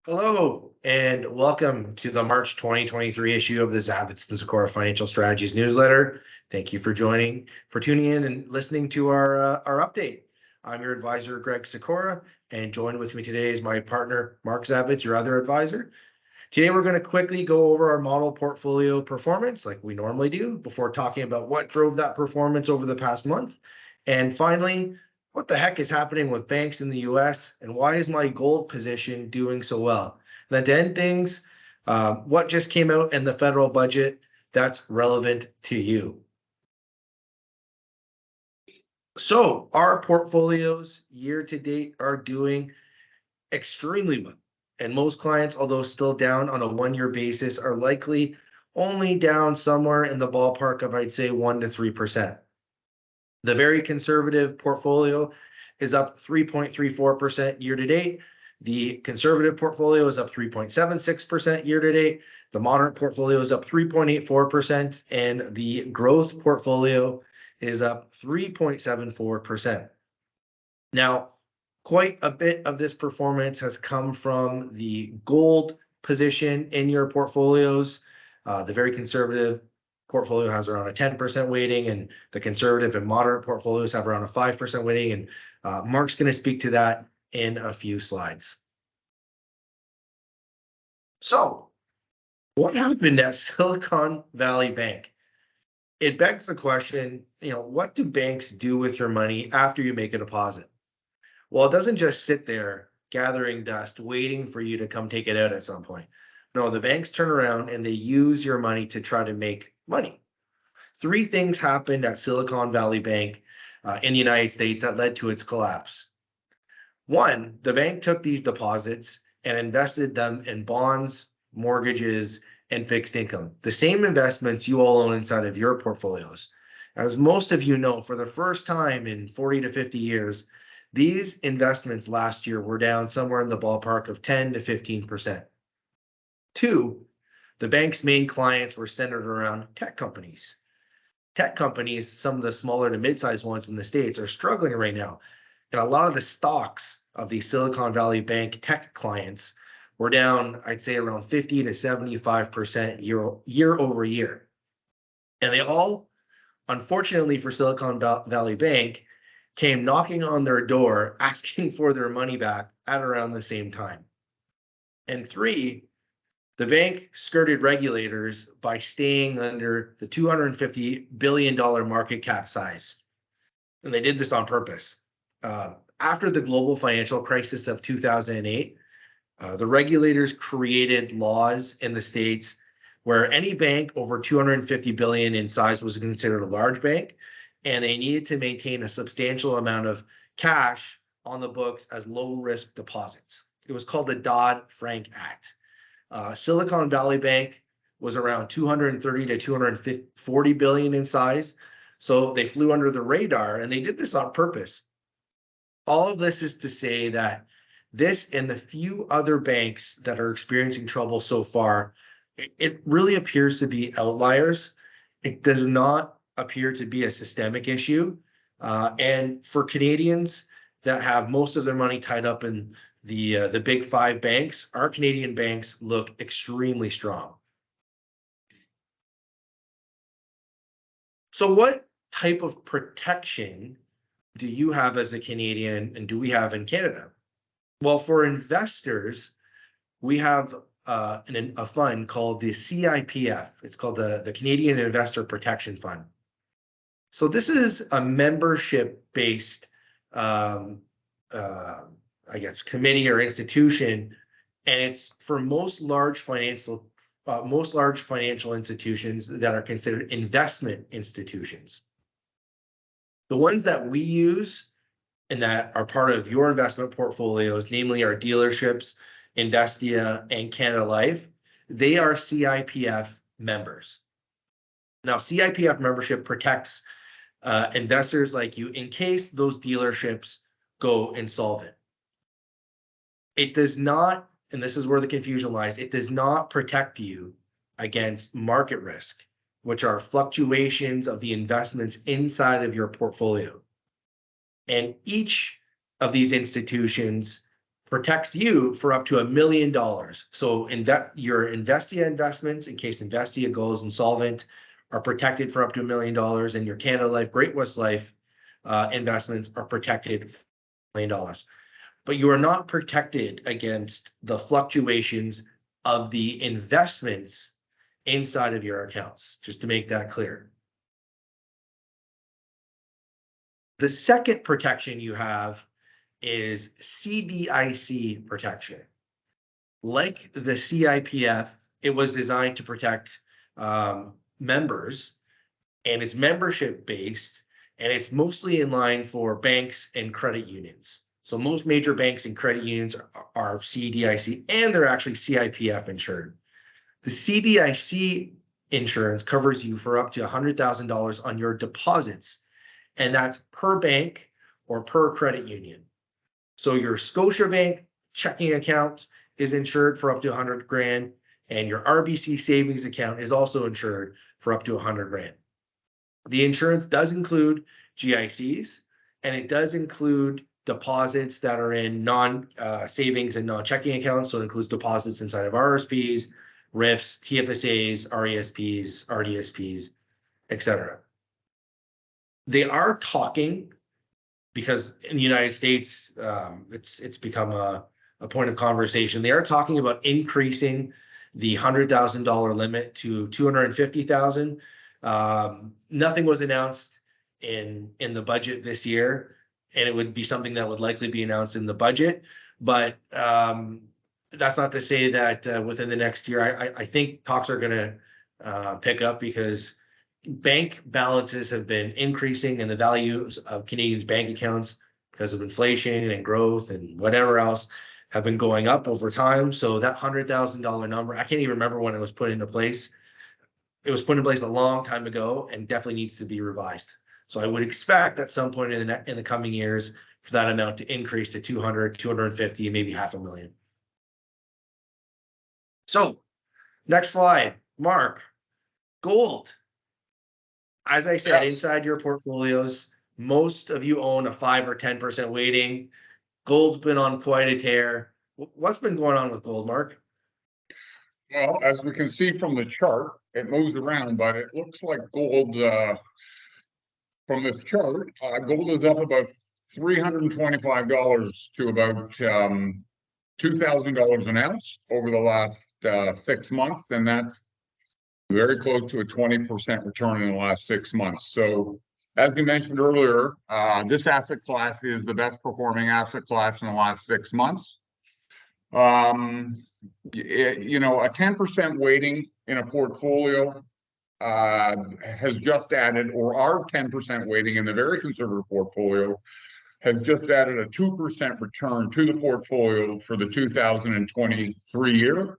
Hello, and welcome to the March 2023 issue of the Zavitz and Sykora Financial Strategies newsletter. Thank you for tuning in and listening to our update. I'm your advisor, Greg Sykora, and joined with me today is my partner, Mark Zavitz, your other advisor. Today, we're going to quickly go over our model portfolio performance like we normally do before talking about what drove that performance over the past month. And finally, what the heck is happening with banks in the US and why is my gold position doing so well? And then to end things, what just came out in the federal budget that's relevant to you. So our portfolios year to date are doing extremely well. And most clients, although still down on a 1-year basis, are likely only down somewhere in the ballpark of, I'd say, 1 to 3%. The very conservative portfolio is up 3.34% year to date. The conservative portfolio is up 3.76% year to date. The moderate portfolio is up 3.84%, and the growth portfolio is up 3.74%. Now, quite a bit of this performance has come from the gold position in your portfolios. The very conservative portfolio has around a 10% weighting, and the conservative and moderate portfolios have around a 5% weighting. And Mark's going to speak to that in a few slides. So, what happened at Silicon Valley Bank? It begs the question, what do banks do with your money after you make a deposit? Well, it doesn't just sit there gathering dust, waiting for you to come take it out at some point. No, the banks turn around and they use your money to try to make money. 3 things happened at Silicon Valley Bank in the United States that led to its collapse. 1, the bank took these deposits and invested them in bonds, mortgages, and fixed income, the same investments you all own inside of your portfolios. As most of you know, for the first time in 40 to 50 years, these investments last year were down somewhere in the ballpark of 10 to 15%. 2, the bank's main clients were centered around tech companies. Tech companies, some of the smaller to mid-sized ones in the States, are struggling right now. And a lot of the stocks of the Silicon Valley Bank tech clients were down, I'd say, around 50 to 75% year over year. And they all, unfortunately for Silicon Valley Bank, came knocking on their door asking for their money back at around the same time. And 3, the bank skirted regulators by staying under the $250 billion market cap size. And they did this on purpose. After the global financial crisis of 2008, the regulators created laws in the States where any bank over 250 billion in size was considered a large bank, and they needed to maintain a substantial amount of cash on the books as low-risk deposits. It was called the Dodd-Frank Act. Silicon Valley Bank was around 230 to 240 billion in size, so they flew under the radar, and they did this on purpose. All of this is to say that this and the few other banks that are experiencing trouble so far, it really appears to be outliers. It does not appear to be a systemic issue. And for Canadians that have most of their money tied up in the big 5 banks, our Canadian banks look extremely strong. So what type of protection do you have as a Canadian and do we have in Canada? Well, for investors, we have a fund called the CIPF. It's called the Canadian Investor Protection Fund. So this is a membership-based, committee or institution, and it's for most large financial institutions that are considered investment institutions. The ones that we use and that are part of your investment portfolios, namely our dealerships, Investia, and Canada Life, they are CIPF members. Now, CIPF membership protects investors like you in case those dealerships go insolvent. It does not, and this is where the confusion lies, it does not protect you against market risk, which are fluctuations of the investments inside of your portfolio. And each of these institutions protects you for up to $1 million. So your Investia investments, in case Investia goes insolvent, are protected for up to $1 million, and your Canada Life, Great West Life investments are protected for $1 million. But you are not protected against the fluctuations of the investments inside of your accounts, just to make that clear. The second protection you have is CDIC protection. Like the CIPF, it was designed to protect members, and it's membership based, and it's mostly in line for banks and credit unions. So most major banks and credit unions are CDIC, and they're actually CIPF insured. The CDIC insurance covers you for up to $100,000 on your deposits, and that's per bank or per credit union. So your Scotiabank checking account is insured for up to 100 grand, and your RBC savings account is also insured for up to 100 grand. The insurance does include GICs, and it does include deposits that are in non-savings and non-checking accounts. So it includes deposits inside of RSPs, RIFs, TFSAs, RESPs, RDSPs, etc. They are talking, because in the United States, it's become a point of conversation. They are talking about increasing the $100,000 limit to $250,000. Nothing was announced in the budget this year, and it would be something that would likely be announced in the budget. But that's not to say that within the next year, I think talks are going to pick up, because bank balances have been increasing, and the values of Canadians' bank accounts, because of inflation and growth and whatever else, have been going up over time. So that $100,000 number, I can't even remember when it was put into place. It was put in place a long time ago, and definitely needs to be revised. So I would expect at some point in the coming years for that amount to increase to 200, 250, maybe $500,000. So next slide, Mark. Gold. As I said, Yes. inside your portfolios, most of you own a 5 or 10% weighting. Gold's been on quite a tear. What's been going on with gold, Mark? Well, as we can see from the chart, it moves around, but it looks like gold, from this chart, gold is up about $325 to about $2,000 an ounce over the last 6 months, and that's very close to a 20% return in the last 6 months. So, as you mentioned earlier, this asset class is the best performing asset class in the last 6 months. You know, a 10% weighting in a portfolio has just added, or our 10% weighting in the very conservative portfolio has just added a 2% return to the portfolio for the 2023 year.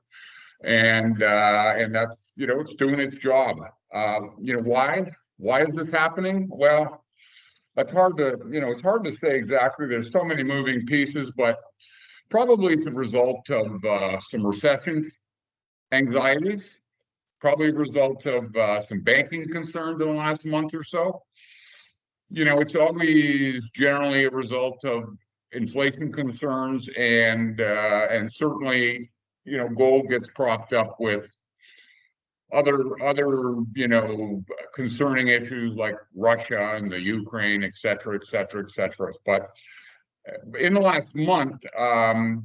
And that's, you know, it's doing its job. You know, why is this happening? Well, that's hard to, you know, it's hard to say exactly. There's so many moving pieces, but probably it's a result of some recession anxieties, probably a result of some banking concerns in the last month or so. You know, it's always generally a result of inflation concerns, and certainly, you know, gold gets propped up with other you know, concerning issues like Russia and the Ukraine, et cetera, et cetera, et cetera. But in the last month,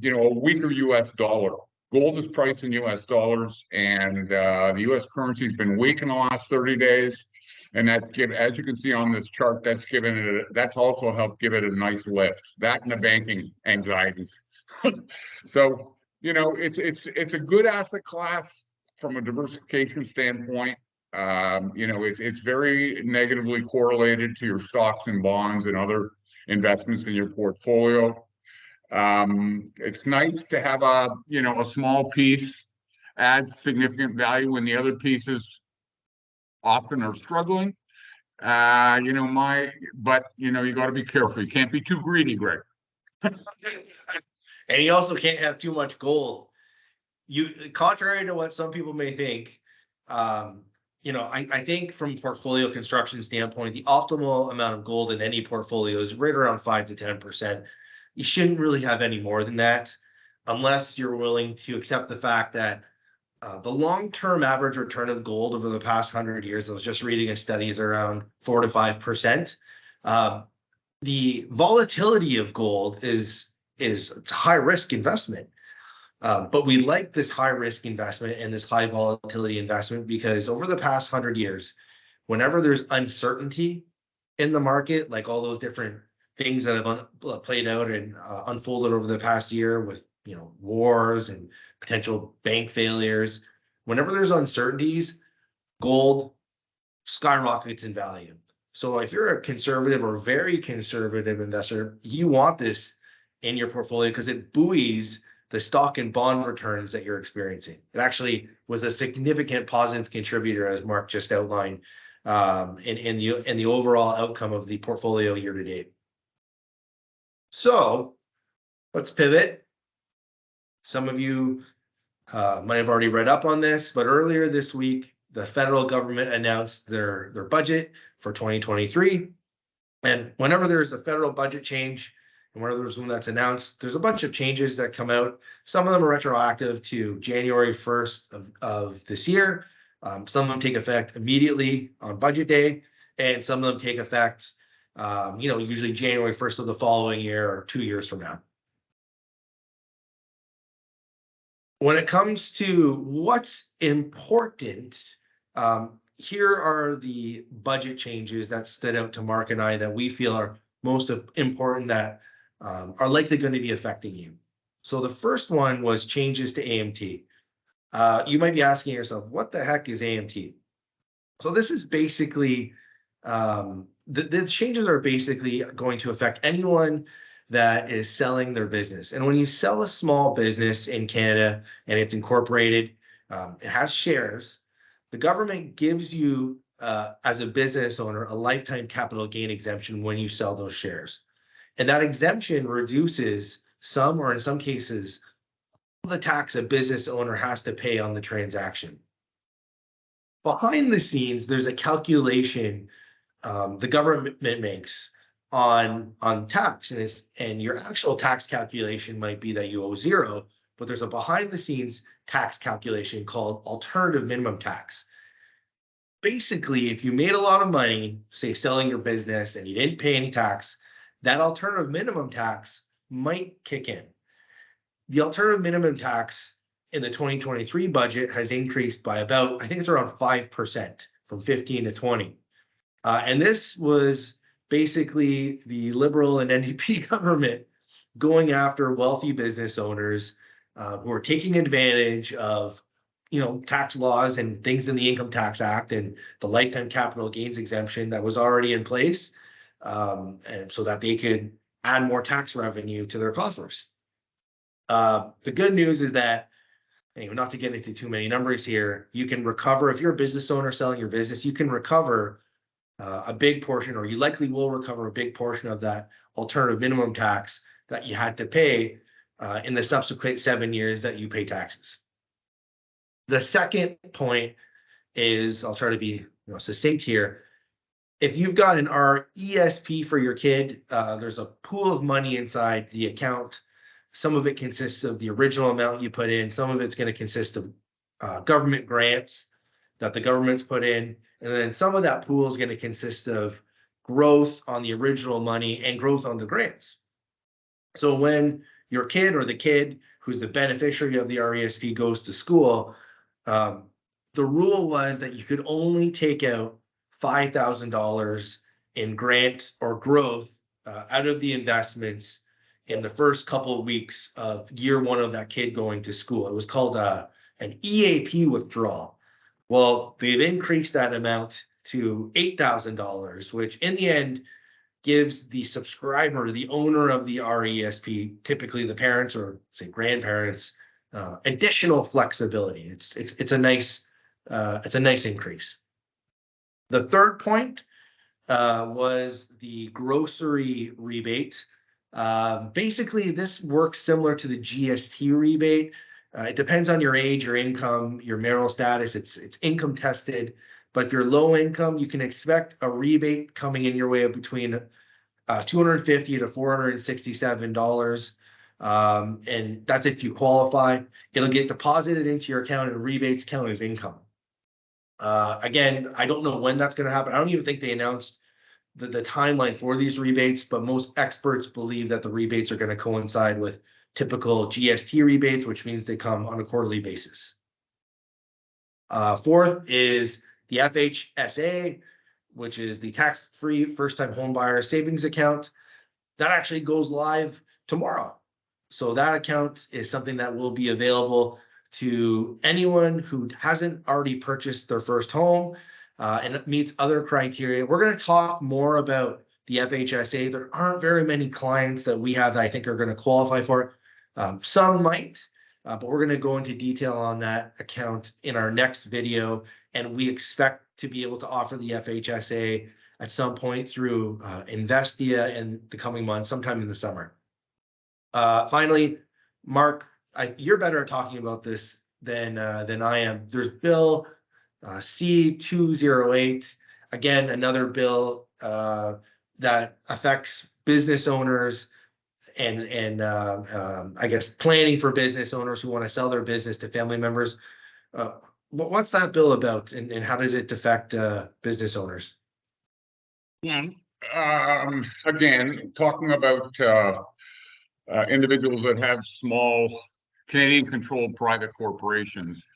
you know, a weaker U.S. dollar. Gold is priced in U.S. dollars, and the U.S. currency has been weak in the last 30 days, and that's given, as you can see on this chart, that's also helped give it a nice lift. That and the banking anxieties. So, you know, it's a good asset class from a diversification standpoint. You know, it's very negatively correlated to your stocks and bonds and other investments in your portfolio. It's nice to have a small piece adds significant value when the other pieces often are struggling. But you got to be careful. You can't be too greedy, Greg. And you also can't have too much gold. Contrary to what some people may think, I think from a portfolio construction standpoint, the optimal amount of gold in any portfolio is right around 5 to 10%. You shouldn't really have any more than that. unless you're willing to accept the fact that the long-term average return of gold over the past 100 years, I was just reading a study, is around 4 to 5%. The volatility of gold it's a high risk investment. But we like this high risk investment and this high volatility investment because over the past 100 years, whenever there's uncertainty in the market, like all those different things that have played out and unfolded over the past year with wars and potential bank failures, whenever there's uncertainties, gold skyrockets in value. So if you're a conservative or very conservative investor, you want this in your portfolio because it buoys the stock and bond returns that you're experiencing. It actually was a significant positive contributor, as Mark just outlined, in the overall outcome of the portfolio year to date. So let's pivot. Some of you might have already read up on this, but earlier this week, the federal government announced their budget for 2023. And whenever there's a federal budget change, and whenever there's one that's announced, there's a bunch of changes that come out. Some of them are retroactive to January 1st of this year. Some of them take effect immediately on budget day, and some of them take effect, usually January 1st of the following year or 2 years from now. When it comes to what's important, here are the budget changes that stood out to Mark and I that we feel are most important that are likely going to be affecting you. So the first one was changes to AMT. You might be asking yourself, what the heck is AMT? So this is basically, the changes are basically going to affect anyone that is selling their business. And when you sell a small business in Canada and it's incorporated, it has shares, the government gives you, as a business owner, a lifetime capital gain exemption when you sell those shares. And that exemption reduces some, or in some cases, the tax a business owner has to pay on the transaction. Behind the scenes, there's a calculation the government makes on tax, and your actual tax calculation might be that you owe zero, but there's a behind the scenes tax calculation called alternative minimum tax. Basically, if you made a lot of money, say selling your business, and you didn't pay any tax, that alternative minimum tax might kick in. The alternative minimum tax in the 2023 budget has increased by about, I think it's around 5%, from 15 to 20. And this was basically the Liberal and NDP government going after wealthy business owners who are taking advantage of tax laws and things in the Income Tax Act and the lifetime capital gains exemption that was already in place, and so that they could add more tax revenue to their coffers. The good news is that, anyway, not to get into too many numbers here, you can recover, if you're a business owner selling your business, you can recover a big portion, or you likely will recover a big portion of that alternative minimum tax that you had to pay in the subsequent 7 years that you pay taxes. The second point is, I'll try to be succinct here. If you've got an RESP for your kid, there's a pool of money inside the account. Some of it consists of the original amount you put in. Some of it's going to consist of government grants that the government's put in. And then some of that pool is going to consist of growth on the original money and growth on the grants. So when your kid or the kid who's the beneficiary of the RESP goes to school, the rule was that you could only take out $5,000 in grant or growth out of the investments in the first couple of weeks of year one of that kid going to school. It was called an EAP withdrawal. Well, they've increased that amount to $8,000, which in the end gives the subscriber, the owner of the RESP, typically the parents or say grandparents, additional flexibility. It's a nice increase. The third point was the grocery rebate. Basically, this works similar to the GST rebate. It depends on your age, your income, your marital status. It's income tested, but if you're low income, you can expect a rebate coming in your way of between $250 to $467 And that's if you qualify. It'll get deposited into your account and rebates count as income. Again, I don't know when that's going to happen. I don't even think they announced the timeline for these rebates, but most experts believe that the rebates are going to coincide with typical GST rebates, which means they come on a quarterly basis. Fourth is the FHSA, which is the tax-free first-time home buyer savings account. That actually goes live tomorrow. So that account is something that will be available to anyone who hasn't already purchased their first home, and it meets other criteria. We're going to talk more about the FHSA. There aren't very many clients that we have that I think are going to qualify for it. Some might, but we're going to go into detail on that account in our next video. And we expect to be able to offer the FHSA at some point through Investia in the coming months, sometime in the summer. Finally, Mark, you're better at talking about this than I am. There's Bill C-208, again, another bill that affects business owners and I guess planning for business owners who want to sell their business to family members. What's that bill about, and how does it affect business owners? Yeah. Again, talking about individuals that have small Canadian-controlled private corporations.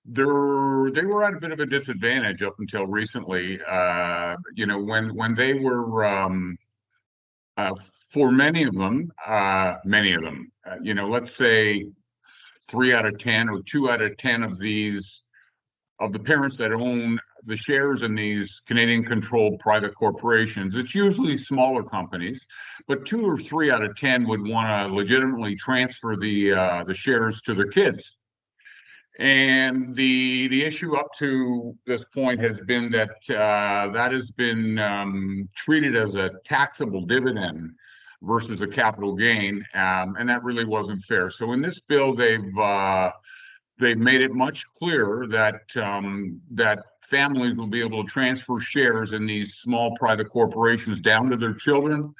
They were at a bit of a disadvantage up until recently. When they were for many of them, let's say 3 out of 10 or 2 out of 10 of the parents that own the shares in these Canadian-controlled private corporations. It's usually smaller companies, but 2 or 3 out of 10 would want to legitimately transfer the shares to their kids. And the issue up to this point has been that that has been treated as a taxable dividend versus a capital gain, and that really wasn't fair. So in this bill, they've made it much clearer that that families will be able to transfer shares in these small private corporations down to their children.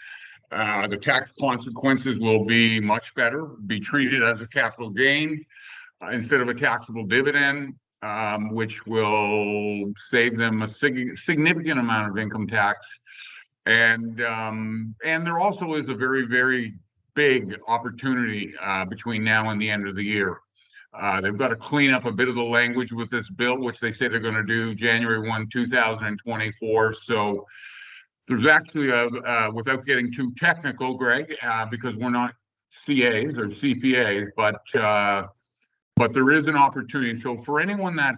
The tax consequences will be much better, be treated as a capital gain instead of a taxable dividend, which will save them a significant amount of income tax. And there also is a very, very big opportunity between now and the end of the year. They've got to clean up a bit of the language with this bill, which they say they're going to do January 1, 2024. So there's actually without getting too technical, Greg, because we're not CAs or CPAs, but there is an opportunity. So for anyone that,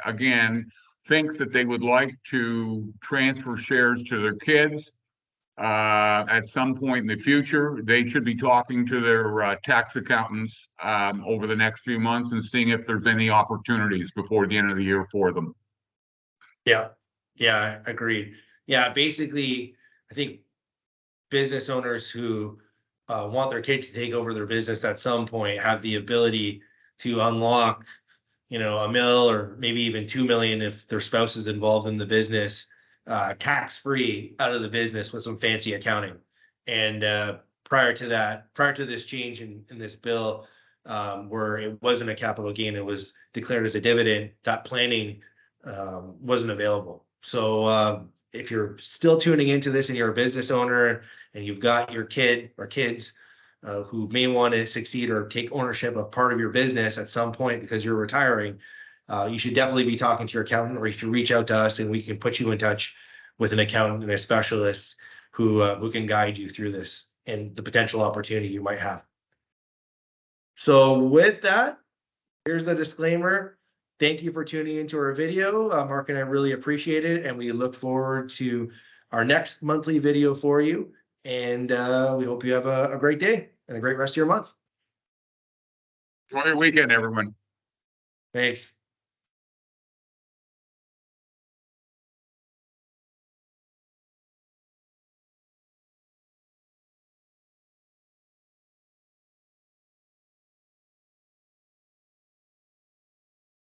again, thinks that they would like to transfer shares to their kids at some point in the future, they should be talking to their tax accountants over the next few months and seeing if there's any opportunities before the end of the year for them. Yeah, agreed. Yeah, basically, I think business owners who want their kids to take over their business at some point have the ability to unlock, $1 million or maybe even 2 million if their spouse is involved in the business, tax-free out of the business with some fancy accounting. And prior to this change in this bill, where it wasn't a capital gain, it was declared as a dividend, that planning wasn't available. So if you're still tuning into this and you're a business owner and you've got your kid or kids who may want to succeed or take ownership of part of your business at some point because you're retiring, you should definitely be talking to your accountant, or you should reach out to us and we can put you in touch with an accountant and a specialist who can guide you through this and the potential opportunity you might have. So with that, here's the disclaimer. Thank you for tuning into our video. Mark and I really appreciate it, and we look forward to our next monthly video for you. And we hope you have a great day and a great rest of your month. Enjoy your weekend, everyone. Thanks.